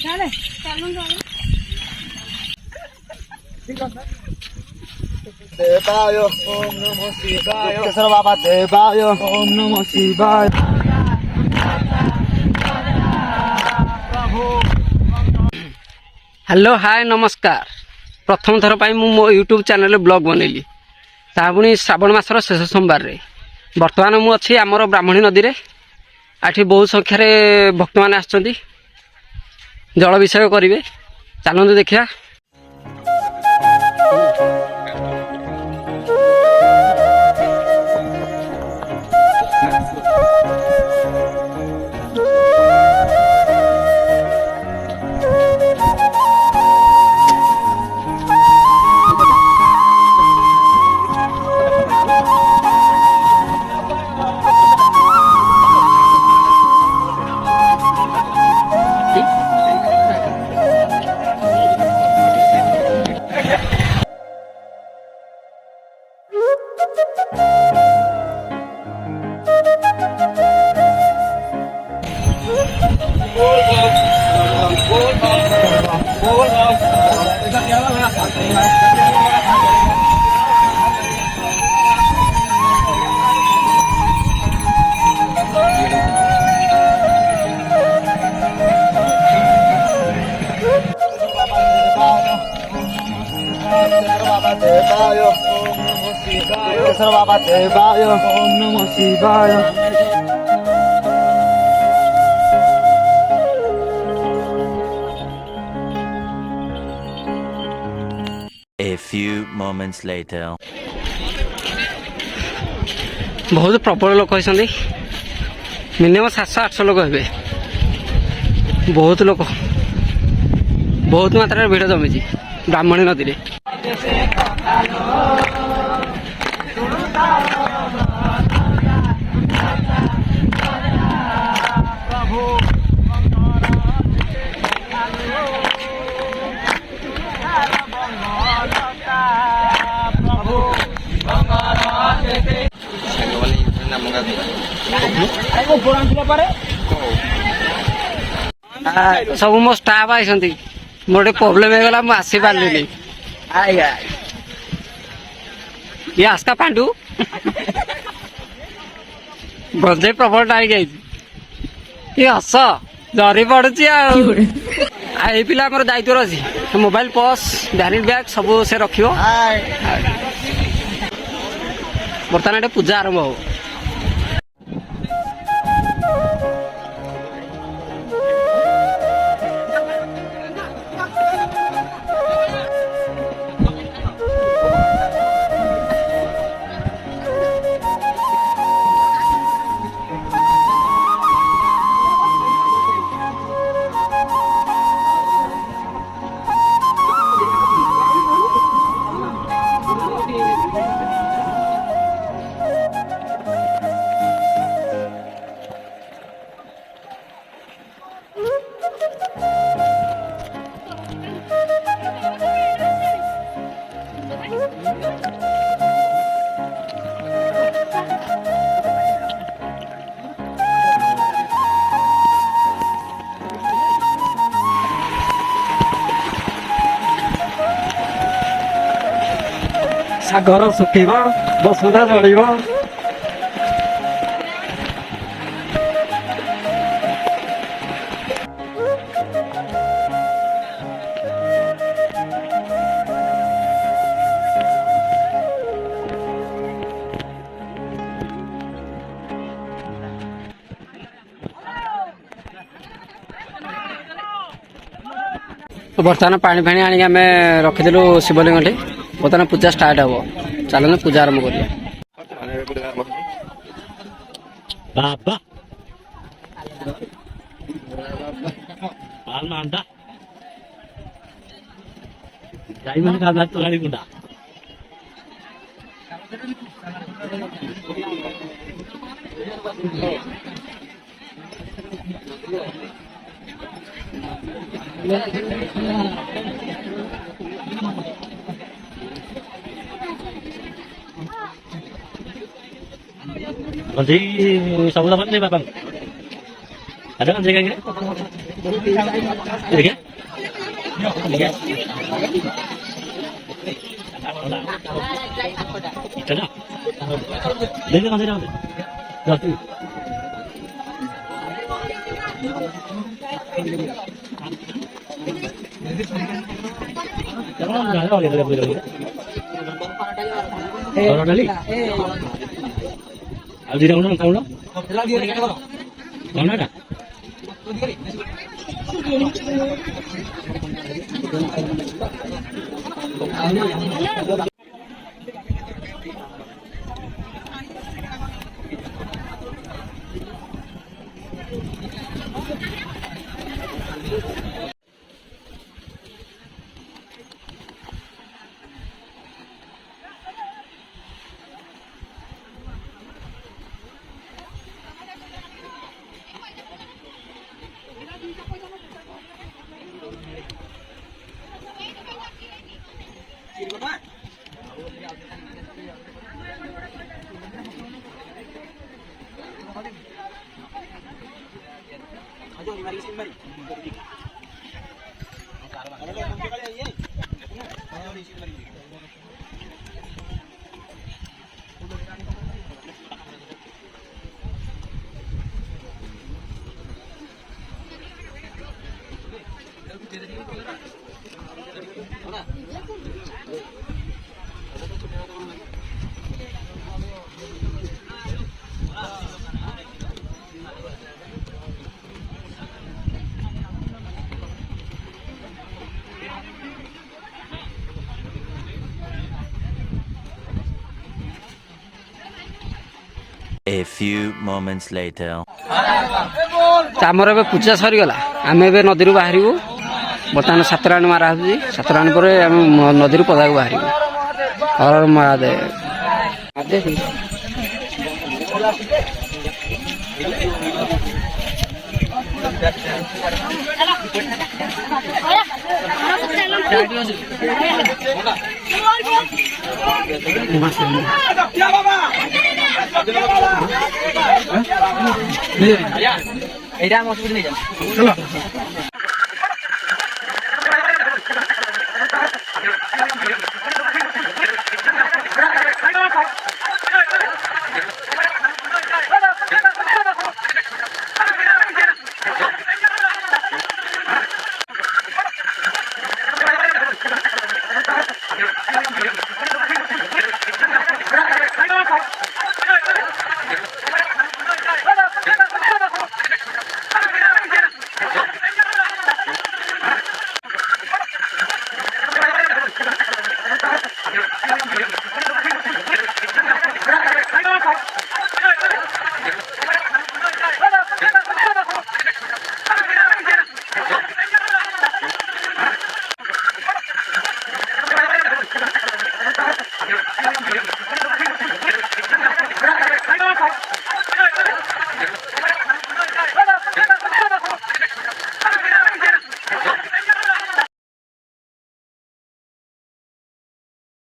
देवाय ओम नमो शिवाय केशर बाबा देवाय ओम नमो शिवाय हेलो हाय नमस्कार प्रथम थर पर मो यूट्यूब चैनल ब्लॉग बनैली ता पुणी श्रावण मासर शेष सोमवार रे बर्तमान मु अच्छी आमर ब्राह्मणी नदी रे आठी बहुत संख्यार भक्त मैंने आसछन्ती जल विषय करेंगे चलते देखिया। केशर बाबा देवाय ओम नमो शिवाय A few moments later. बहुत प्रबल लोक होती मिनिमम 700-800 लोक हे बहुत लोक बहुत मात्रा भिड़ जमी ब्राह्मणी नदी रे। सब मो स्टाफ आई मोटे प्रोब्लेम होगा मुझे आसी पार्ली ये आस्का पांडु बजे प्रबल टाइम ये हस जरी पड़ुची आई पिला दायित्व अच्छी मोबाइल पर्स वैनिटी बैग सब से रख बर्तमान पूजा आरंभ हो। सागर सुखी बसुधा चल बर्तमान पानी फाणी आनिक आम रखिलु शिवलिंग बर्तमान पूजा स्टार्ट हम चलो पूजा आरंभ करिए। बाबा पाल मांडा जाई मन का बात तो गाड़ी गुंडा Nanti sabu dapat nih Babang. Ada kan jaga দেখে দেখে মাঝে যাবে আর যেটা কোনো কামড়া কামড়াটা A few moments later. ଆମର ଏବେ ପୂଜା ସରିଗଲା ଆମେ ଏବେ ନଦୀରୁ ବାହାରିବୁ ବର୍ତ୍ତମାନ ସାତରାଣୀ ମାରା ହେଉଛି ସାତରାଣୀ ପରେ ଆମେ ନଦୀରୁ ପଦାକୁ ବାହାରିବୁ ହର ମହାଦେବ এইটা আমার